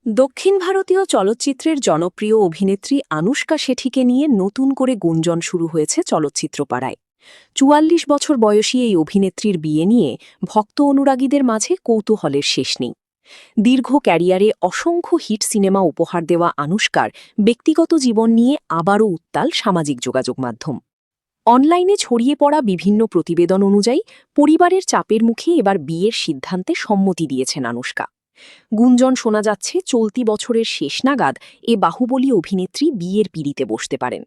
দক্ষিণ ভারতীয় চলচ্চিত্রের জনপ্রিয় অভিনেত্রী আনুশকা শেঠিকে নিয়ে নতুন করে গুঞ্জন শুরু হয়েছে চলচ্চিত্রপাড়ায়। ৪৪ বছর বয়সী এই অভিনেত্রীর বিয়ে নিয়ে ভক্ত অনুরাগীদের মাঝে কৌতূহলের শেষ নেই। দীর্ঘ ক্যারিয়ারে অসংখ্য হিট সিনেমা উপহার দেওয়া আনুশকার ব্যক্তিগত জীবন নিয়ে আবারও উত্তাল সামাজিক যোগাযোগ মাধ্যম। অনলাইনে ছড়িয়ে পড়া বিভিন্ন প্রতিবেদন অনুযায়ী পরিবারের চাপের মুখে এবার বিয়ের সিদ্ধান্তে সম্মতি দিয়েছেন আনুশকা। গুঞ্জন শোনা যাচ্ছে চলতি বছরের শেষ নাগাদ এ বাহুবলী অভিনেত্রী বিয়ের পিঁড়িতে বসতে পারেন।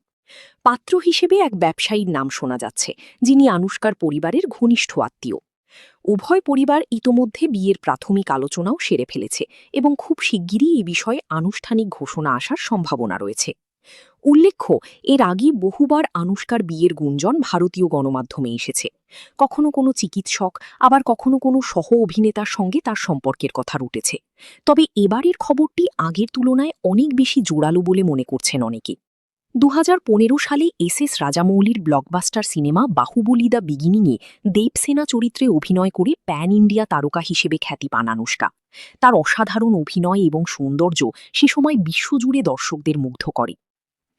পাত্র হিসেবে এক ব্যবসায়ীর নাম শোনা যাচ্ছে, যিনি আনুশকার পরিবারের ঘনিষ্ঠ আত্মীয়। উভয় পরিবার ইতোমধ্যে বিয়ের প্রাথমিক আলোচনাও সেরে ফেলেছে এবং খুব শিগগিরই এ বিষয়ে আনুষ্ঠানিক ঘোষণা আসার সম্ভাবনা রয়েছে। উল্লেখ্য, এর আগে বহুবার আনুশকার বিয়ের গুঞ্জন ভারতীয় গণমাধ্যমে এসেছে। কখনো কোনো চিকিৎসক, আবার কখনো কোনো সহ অভিনেতার সঙ্গে তার সম্পর্কের কথা উঠেছে। তবে এবারের খবরটি আগের তুলনায় অনেক বেশি জোরালো বলে মনে করছেন অনেকে। ২০১৫ সালে এস রাজামৌলির ব্লকবাস্টার সিনেমা বাহুবলী দ্য বিগিনিংয়ে দেবসেনা চরিত্রে অভিনয় করে প্যান ইন্ডিয়া তারকা হিসেবে খ্যাতি পান আনুশকা। তার অসাধারণ অভিনয় এবং সৌন্দর্য সে সময় বিশ্বজুড়ে দর্শকদের মুগ্ধ করে।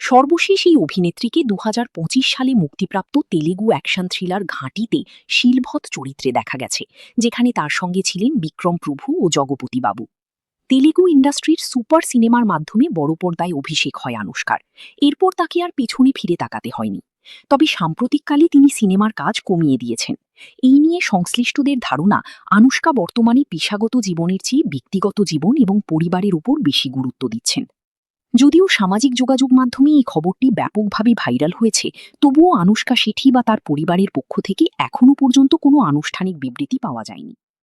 সর্বশেষ এই অভিনেত্রীকে ২০২৫ সালে মুক্তিপ্রাপ্ত তেলেগু অ্যাকশন থ্রিলার ঘাঁটিতে শিলভৎ চরিত্রে দেখা গেছে, যেখানে তার সঙ্গে ছিলেন বিক্রম প্রভু ও জগপতি বাবু। তেলেগু ইন্ডাস্ট্রির সুপার সিনেমার মাধ্যমে বড় পর্দায় অভিষেক হয় আনুশকার। এরপর তাকে আর পেছনে ফিরে তাকাতে হয়নি। তবে সাম্প্রতিককালে তিনি সিনেমার কাজ কমিয়ে দিয়েছেন। এই নিয়ে সংশ্লিষ্টদের ধারণা, আনুশকা বর্তমানে পেশাগত জীবনের চেয়ে ব্যক্তিগত জীবন এবং পরিবারের উপর বেশি গুরুত্ব দিচ্ছেন। যদিও সামাজিক যোগাযোগ মাধ্যমে এই খবরটি ব্যাপকভাবে ভাইরাল হয়েছে, তবুও আনুশকা শেঠি বা তার পরিবারের পক্ষ থেকে এখনও পর্যন্ত কোনো আনুষ্ঠানিক বিবৃতি পাওয়া যায়নি।